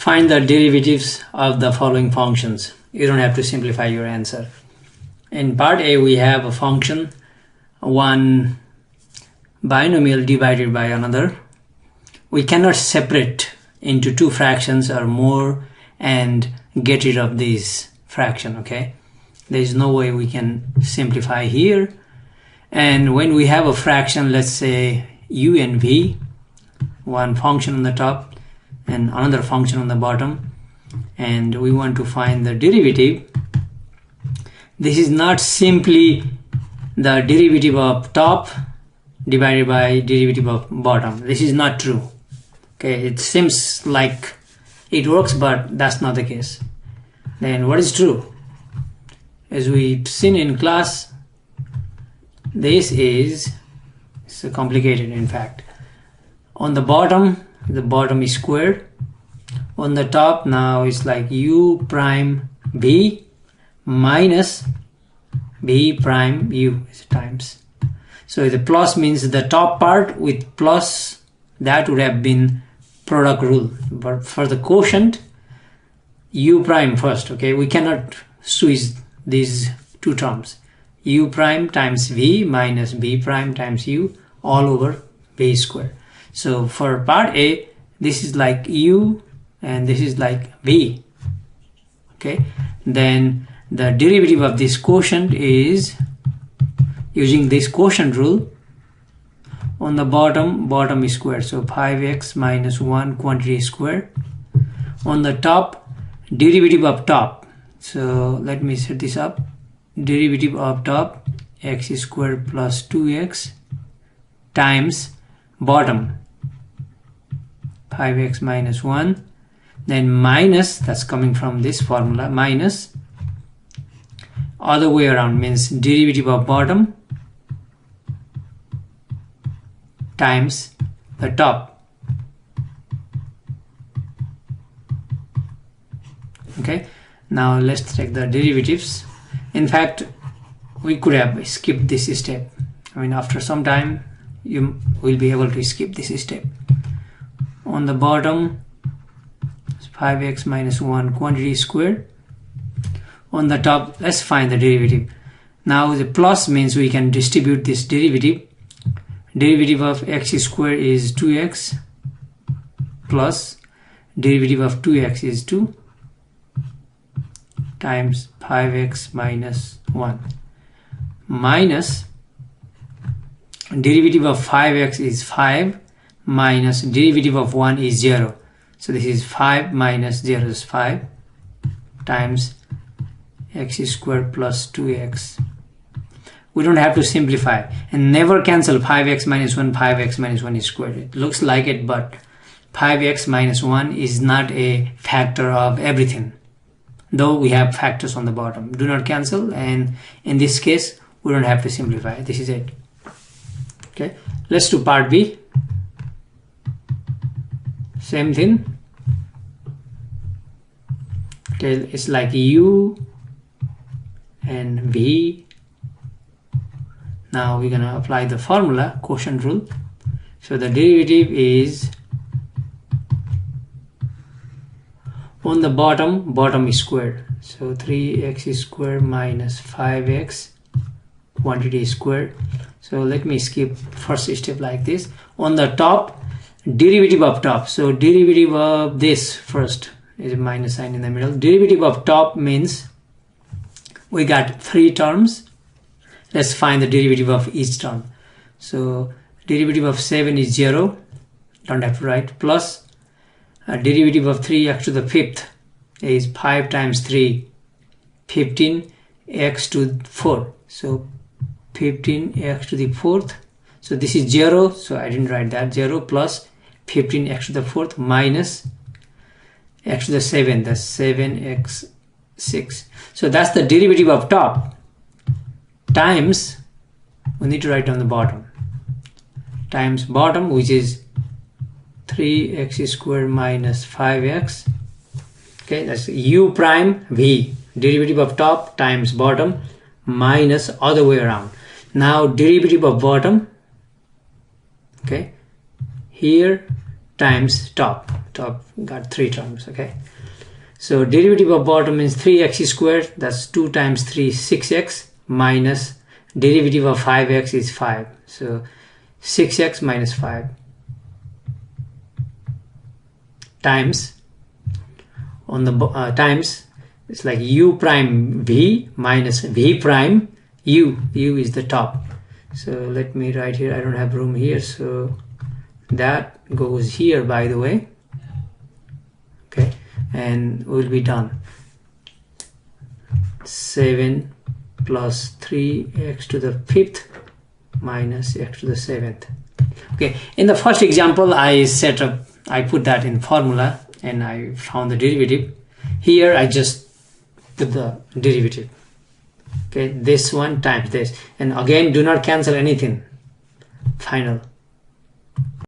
Find the derivatives of the following functions. You don't have to simplify your answer. In part A, we have a function, one binomial divided by another. We cannot separate into two fractions or more and get rid of this fraction, okay? There is no way we can simplify here. And when we have a fraction, let's say u and v, one function on the top and another function on the bottom, and we want to find the derivative, this is not simply the derivative of top divided by derivative of bottom. This is not true. Okay, it seems like it works, but that's not the case. Then what is true? As we've seen in class, this is so complicated. In fact, on the bottom is squared. On the top now it's like u prime b minus b prime u times. So the plus means the top part with plus, that would have been product rule. But for the quotient, u prime first, okay? We cannot switch these two terms. U prime times v minus b prime times u all over b squared. So for part A, this is like u and this is like v, okay? Then the derivative of this quotient is using this quotient rule. On the bottom is squared, so 5x minus 1 quantity squared. On the top, derivative of top, so let me set this up. Derivative of top, x squared plus 2x times bottom, 5x minus 1, then minus, that's coming from this formula, minus, other way around means derivative of bottom times the top. Okay, now let's check the derivatives. In fact, we could have skipped this step. I mean, after some time you will be able to skip this step. On the bottom, 5x minus 1 quantity squared. On the top, let's find the derivative. Now the plus means we can distribute this derivative. Derivative of x squared is 2x plus derivative of 2x is 2 times 5x minus 1 minus derivative of 5x is 5 minus derivative of 1 is 0. So this is 5 minus 0 is 5 times x squared plus 2x. We don't have to simplify, and never cancel 5x minus 1, 5x minus 1 is squared. It looks like it, but 5x minus 1 is not a factor of everything, though we have factors on the bottom. Do not cancel, and in this case we don't have to simplify. This is it. Okay, let's do part B. Same thing. Okay, it's like u and v. Now we're gonna apply the formula, quotient rule. So the derivative is on the bottom is squared. So 3x squared minus 5x quantity squared. So let me skip first step like this. On the top, derivative of top. So derivative of this first is a minus sign in the middle. Derivative of top means we got three terms. Let's find the derivative of each term. So derivative of 7 is 0. Don't have to write. Plus derivative of 3x to the 5th is 5 times 3, 15 x to 4. So 15x to the 4th. So this is 0. So I didn't write that. 0 plus 15x to the 4th minus x to the 7. That's 7x 6. So that's the derivative of top. Times, we need to write down the bottom, times bottom, which is 3x squared minus 5x. Okay, that's u prime v, derivative of top times bottom minus other way around. Now derivative of bottom, okay, here times top got 3 terms. Okay, so derivative of bottom is 3x squared, that's 2 times 3 6x, minus derivative of 5x is 5, so 6x minus 5 times on the times, it's like u prime v minus v prime u is the top. So let me write here, I don't have room here, so that goes here, by the way. Okay, and we'll be done. 7 plus 3x to the 5th minus x to the 7th. Okay, in the first example I put that in formula and I found the derivative. Here I just put the derivative. Okay, this one times this, and again do not cancel anything. Final.